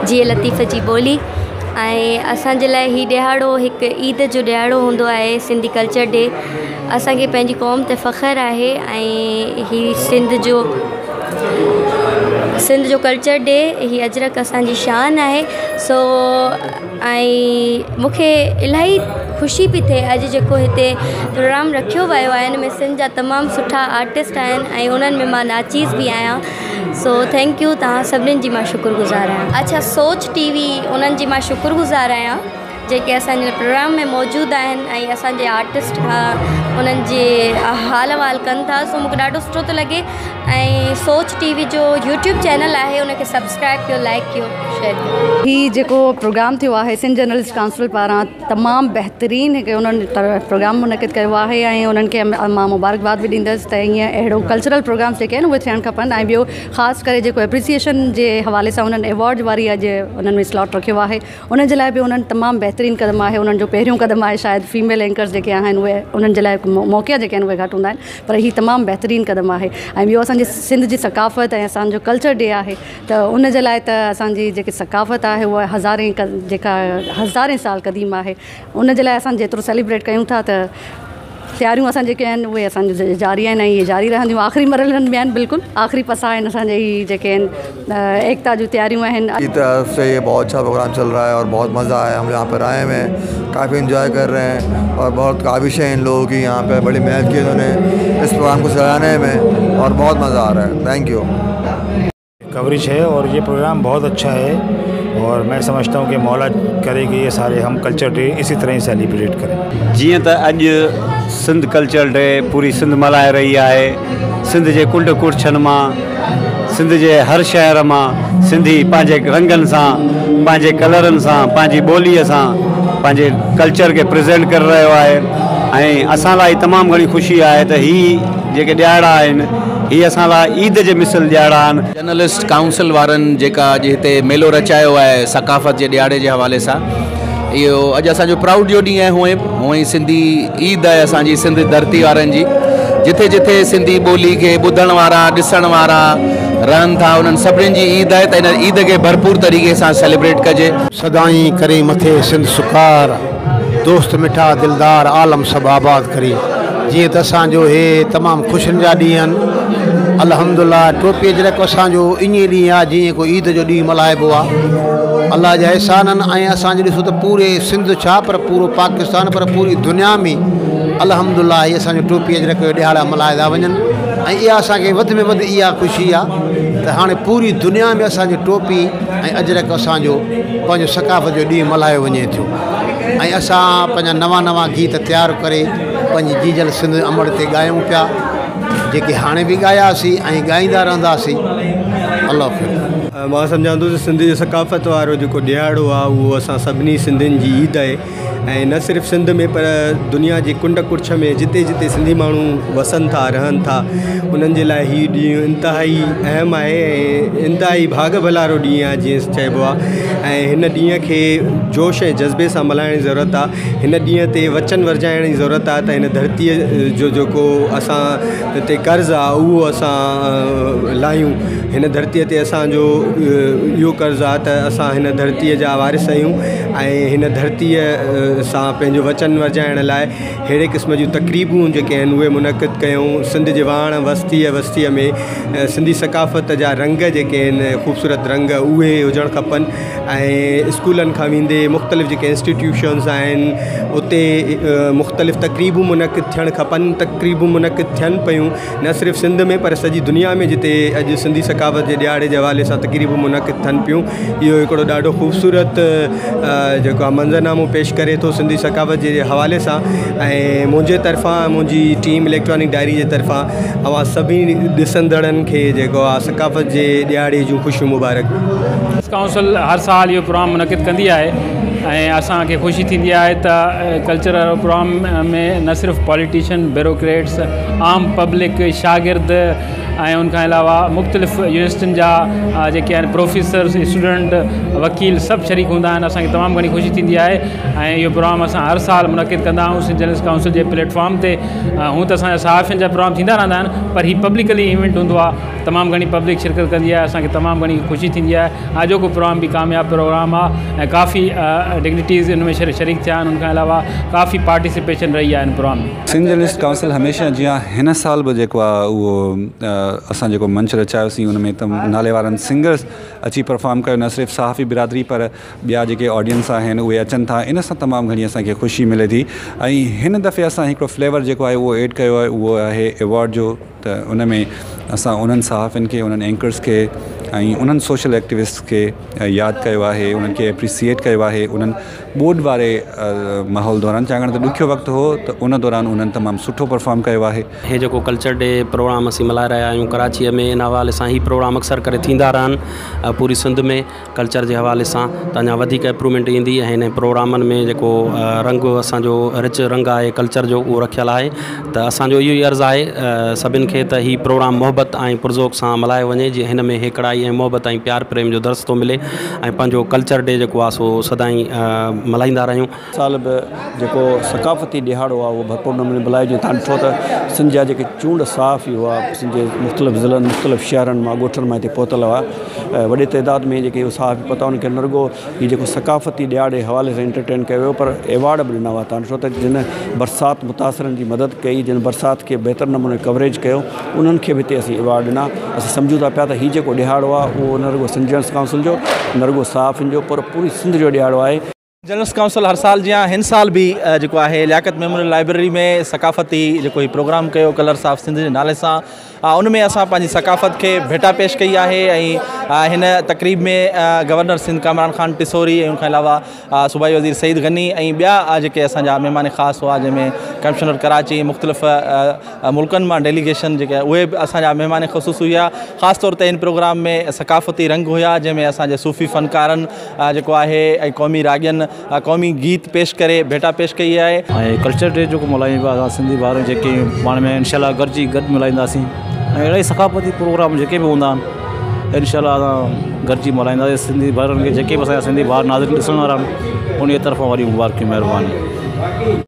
जीअं लतीफ़ जी ॿोली। ऐं असांजे लाइ हीउ ॾिहाड़ो हिकु ईद जो ॾिहाड़ो हूंदो आहे, सिंधी कल्चर डे। असांखे पंहिंजी क़ौम ते फ़ख़्रु आहे ऐं हीउ सिंध जो कल्चर डे, हीअ अजरक असांजी शान आहे। सो ऐं मूंखे इलाही ख़ुशी पई थिए अॼु जेको हिते प्रोग्राम रखियो वियो आहे, हिन में सिंध जा तमामु सुठा आर्टिस्ट आहिनि ऐं उन्हनि में मां नाचीज़ बि आहियां। सो थैंक यू, तव्हां सभिनीनि जी मां शुक्रगुज़ार आहियां। अच्छा, सोच टीवी उन्हनि जी मां शुक्रगुज़ार आहियां जेके असांजे प्रोग्राम में मौजूदु आहिनि ऐं असांजे आर्टिस्ट उन्हनि जे हाल वाल कनि था। सो मूंखे ॾाढो सुठो थो लॻे। ऐं सोच टीवी जो यूट्यूब चैनल आहे, उनखे सब्सक्राइब कयो, लाइक कयो, शेयर कयो। ही जेको प्रोग्राम थियो आहे सिंध जर्नलिस्ट काउंसिल पारां तमामु बहितरीनु हिकु उन्हनि प्रोग्राम मुनक़िद कयो आहे ऐं उन्हनि खे मां मुबारकबाद बि ॾींदसि त ईअं अहिड़ो कल्चरल प्रोग्राम्स जेके आहिनि उहे थियणु खपनि। ऐं ॿियो ख़ासि करे जेको एप्रिसिएशन जे हवाले सां उन्हनि अवॉर्ड वारी अॼु उन्हनि में स्लॉट रखियो आहे, उन जे लाइ बि उन्हनि तमामु बहितरीनु क़दम आहे। उन्हनि जो पहिरियों क़दम आहे, शायदि फीमेल एंकर्स जेके आहिनि उहे उन्हनि जे लाइ मौक़ा जेके आहिनि उहे घटि हूंदा आहिनि, पर हीउ तमामु बहितरीनु क़दम आहे। ऐं ॿियो असांजे सिंध जी सकाफ़त ऐं असांजो कल्चर डे आहे, त उन जे लाइ त असांजी जेकी सकाफ़त आहे उहा हज़ारें साल क़दीम आहे। उन जे लाइ असां जेतिरो सेलिब्रेट कयूं था त तयारियूं असां जेके आहिनि उहे असांजो जारी आहिनि ऐं इहे जारी रहंदियूं। आख़िरी मरहलनि में आहिनि, बिल्कुलु आख़िरी पसा आहिनि असांजे ही जेके आहिनि एकता जो तैयारियूं आहिनि। की तरफ से ये बहुत अच्छा प्रोग्राम चल रहा है और बहुत मज़ा आया। हम यहाँ पर आए हैं, काफ़ी इन्जॉय कर रहे हैं और बहुत काबिश है इन लोगों की, यहाँ पे बड़ी मेहनत की इन्होंने इस प्रोग्राम को सजाने में और बहुत मज़ा आ रहा है। Thank U. कवरेज है और ये प्रोग्राम बहुत अच्छा है और मैं समझता हूँ कि मौला करे कि ये सारे हम कल्चर डे इसी तरह ही सेलिब्रेट करें। जीअं त अॼु सिंध कल्चर डे पूरी सिंध मल्हाए रही आहे। सिंध जे कुंड कुर्छनि मां, सिंध जे हर शहर मां सिंधी पंहिंजे रंगनि सां, पंहिंजे कलरनि सां, पंहिंजी ॿोलीअ सां पंहिंजे कल्चर खे प्रेज़ेंट करे रहियो आहे। ऐं असां लाइ तमामु घणी ख़ुशी आहे त हीअ जेके ॾियारा आहिनि हीअ असां लाइ ईद जे मिसल ॾियारा आहिनि। जर्नलिस्ट काउंसिल वारनि जेका अॼु हिते मेलो रचायो आहे सकाफ़त जे ॾियारे जे हवाले सां, इहो अॼु असांजो प्राउड जो ॾींहुं आहे। हूअं ई सिंधी ईद आहे असांजी सिंध धरती वारनि जी, जिथे जिथे सिंधी ॿोली खे ॿुधण वारा ॾिसण वारा रहनि था उन्हनि सभिनीनि जी ईद आहे। त इन ईद खे भरपूर तरीक़े सां सेलिब्रेट कजे। सदाई करे मथे सिंध सुकार, दोस्त मिठा दिलदार आलम सभु आबाद करे। जीअं त असांजो हे तमामु ख़ुशियुनि जा ॾींहं आहिनि। अल्हम्दुलिल्लाह टोपी अजरक असांजो ईअं ॾींहुं आहे जीअं कोई ईद जो ॾींहुं मल्हाइबो आहे। अल्लाह जा एहसान आहिनि। ऐं असांजो ॾिसो त पूरे सिंध छा पर पूरो पाकिस्तान पर पूरी दुनिया में अल्हम्दुलिल्लाह हीअ असांजो टोपी अजरक जो ॾिहाड़ा मल्हाए था वञनि। ऐं इहा असांखे वधि में वधि इहा ख़ुशी आहे त हाणे पूरी दुनिया में असांजो टोपी ऐं अजरक असांजो पंहिंजो सकाफ़त जो ॾींहुं मल्हायो वञे थो। ऐं असां पंहिंजा नवां नवां गीत तयारु करे पंहिंजी जीजल सिंध अमड़ ते ॻायूं पिया, जेके हाणे बि ॻायासीं ऐं ॻाईंदा रहंदासीं। अल्लाह मां सम्झां थो त सिंध जी सकाफ़त वारो जेको ॾियारो आहे उहो असां सभिनी सिंधियुनि जी ईद आहे। ऐं न सिर्फ़ु सिंध में पर दुनिया जे कुंड कुर्छ में जिते जिते सिंधी माण्हू वसनि था रहनि था उन्हनि जे लाइ हीउ ॾींहुं इंतिहाई अहम आहे ऐं इंतिहाई भाग भलारो ॾींहुं आहे जीअं चइबो आहे। ऐं हिन ॾींहं खे जोश ऐं जज़्बे सां मल्हाइण जी ज़रूरत आहे। हिन ॾींहं ते वचन वरजाइण जी ज़रूरत आहे त हिन धरतीअ जो जेको असां हिते कर्ज़ु आहे उहो असां लाहियूं। हिन धरतीअ ते असांजो इहो कर्ज़ु आहे त असां हिन धरतीअ जा वारिस आहियूं ऐं हिन धरतीअ सां पंहिंजो वचन वरजाइण लाइ अहिड़े क़िस्म जूं तक़रीबूं जेके आहिनि उहे मुनक़िद कयूं। सिंध जे वाण वस्तीअ में सिंधी सकाफ़त जा रंग जेके आहिनि ख़ूबसूरत रंग उहे हुजणु खपनि। ऐं स्कूलनि खां वेंदे मुख़्तलिफ़ जेके इंस्टीट्यूशन्स आहिनि उते मुख़्तलिफ़ तक़रीबूं मुनक़िद थियणु खपनि। तक़रीबूं मुनक़िद थियनि पियूं न सिर्फ़ु सिंध में पर सॼी दुनिया में जिते अॼु सिंधी सकाफ़त जे ॾियारे जे हवाले सां तक़रीबूं मुनक़िद थियनि पियूं। इहो हिकिड़ो ॾाढो ख़ूबसूरत जेको आहे मंज़रनामो पेश करे थो सिंधी सकाफ़त जे हवाले सां। ऐं मुंहिंजे तरफ़ां मुंहिंजी टीम इलेक्ट्रॉनिक डायरी जे तरफ़ां अवां सभिनी ॾिसंदड़नि खे जेको आहे सकाफ़त जे ॾियारे जूं ख़ुशियूं मुबारक। काउंसिल हर साल इहो प्रोग्राम मुनक़िद कंदी आहे ऐं असांखे ख़ुशी थींदी आहे त कल्चरल प्रोग्राम में न सिर्फ़ु पॉलिटिशियन ब्यूरोक्रेट्स आम पब्लिक शागिर्द ऐं उनखां अलावा मुख़्तलिफ़ यूनिवर्सिटियुनि जा जेके आहिनि प्रोफेसर्स स्टूडेंट वकील सभु शरीक हूंदा आहिनि। असांखे तमामु घणी ख़ुशी थींदी आहे ऐं इहो प्रोग्राम असां हर साल मुनक़िद कंदा आहियूं सिंध जर्नलिस्ट काउंसिल जे प्लेटफॉर्म ते। हूअं त असांजा सहाफ़ियुनि जा प्रोग्राम थींदा रहंदा आहिनि पर हीउ पब्लिकली इवेंट हूंदो आहे, तमामु घणी पब्लिक शिरकत कंदी आहे, असांखे तमामु घणी ख़ुशी थींदी आहे। अॼोको प्रोग्राम बि कामयाबु प्रोग्राम आहे ऐं काफ़ी डिग्निटीज़ इन में शरीक थिया आहिनि। उनखां अलावा काफ़ी पार्टिसिपेशन रही आहे इन प्रोग्राम में। सिंध जर्नलिस्ट काउंसिल हमेशह जीअं हिन साल बि जेको आहे उहो असां जेको मंच रचायोसीं उन में नाले वारनि सिंगर्स अची परफॉर्म कयो, न सिर्फ़ु सहाफ़ी बिरादरी पर ॿिया जेके ऑडियंस आहिनि उहे अचनि था। इन सां तमामु घणी असांखे ख़ुशी मिले थी। ऐं हिन दफ़े असां हिकिड़ो फ्लेवर जेको आहे उहो ऐड कयो आहे, उहो आहे अवॉर्ड जो। त उन में असां उन्हनि सहाफ़ियुनि खे, उन्हनि एंकर्स खे ऐं उन्हनि सोशल एक्टिविस्ट खे यादि कयो आहे, उन्हनि खे एप्रिसिएट कयो आहे उन्हनि बोर्ड वारे माहौल दौरान। छाकाणि त ॾुखियो वक़्तु हो त उन दौरान उन्हनि तमामु सुठो परफॉर्म कयो आहे। हे जेको कल्चर डे प्रोग्राम असीं मल्हाए रहिया आहियूं कराचीअ में, इन हवाले सां ही प्रोग्राम अक्सर करे थींदा रहनि पूरी सिंध में कल्चर जे हवाले सां, त अञा वधीक इम्प्रूवमेंट ईंदी। ऐं हिन प्रोग्रामनि में जेको रंग असांजो रिच रंग आहे कल्चर जो उहो रखियलु आहे। त असांजो इहो ई अर्ज़ु आहे सभिनि खे त ही प्रोग्राम मोहबत ऐं पुरज़ोक सां मल्हायो वञे, जीअं हिन में हिकिड़ाई ऐं मोहबत ऐं प्यार प्रेम जो दर्स थो मिले ऐं पंहिंजो कल्चर डे जेको आहे सो सदाईं मल्हाईंदा रहियूं। साल बि जेको सकाफ़ती ॾिहाड़ो आहे उहो भरपूर नमूने मल्हाइजे। तव्हां ॾिठो त सिंध जा जेके चूंड सहाफ़ी हुआ सिंध जे मुख़्तलिफ़ ज़िलनि मुख़्तलिफ़ शहरनि मां ॻोठनि मां हिते पहुतल हुआ वॾे तइदाद में जेके सहाफ़ी पता उनखे न रुॻो हीउ जेको सकाफ़ती ॾिहाड़े हवाले सां एंटरटेन कयो वियो पर एवॉर्ड बि ॾिना हुआ। तव्हां ॾिठो त जिन बरसाति मुतासिरनि जी मदद कई, जिन बरसाति खे बहितर नमूने कवरेज कयो, उन्हनि खे बि हिते असीं एवॉर्ड ॾिना। असीं सम्झूं था पिया त हीउ जेको ॾिहाड़ो आहे उहो न रुॻो सिंध जर्नलिस्ट काउंसिल जो, न रुॻो सहाफ़ियुनि जो, पर पूरी सिंध जो ॾिहाड़ो आहे। जर्नलिस्ट काउंसिल हर साल जीअं हिन साल बि जेको आहे लियाकत मेमोरियल लाइब्रेरी में सकाफ़ती जेको ही प्रोग्राम कयो कलर्स ऑफ सिंध जे नाले सां, उन में असां पंहिंजी सकाफ़त खे भेटा पेश कई आहे। ऐं हिन तक़रीब में गवर्नर सिंध कामरान ख़ान टिसोरी ऐं उनखां अलावा सूबाई वज़ीर सईद गनी ऐं ॿिया जेके असांजा महिमान ख़ासि हुआ, जंहिंमें कमिश्नर कराची मुख़्तलिफ़ मुल्कनि मां डेलीगेशन जेके उहे बि असांजा महिमान ख़ुसूस हुआ। ख़ासि तौर ते इन प्रोग्राम में सकाफ़ती रंग हुआ, जंहिंमें असांजे सूफ़ी फ़नकारनि जेको आहे ऐं क़ौमी राॻियनि क़ौमी गीत पेश करे भेटा पेश कई आहे। ऐं कल्चर डे जेको मल्हायूं असां सिंधी ॿार जेके पाण में इंशाल्लाह गॾिजी गॾु मल्हाईंदासीं ऐं अहिड़ा ई सकाफ़ती प्रोग्राम जेके बि हूंदा आहिनि इंशाल्लाह असां गॾिजी मल्हाईंदासीं। सिंधी ॿारनि खे जेके बि असांजा सिंधी ॿार नाज़रीन ॾिसण वारा आहिनि उन तरफ़ां वरी मुबारक महिरबानी।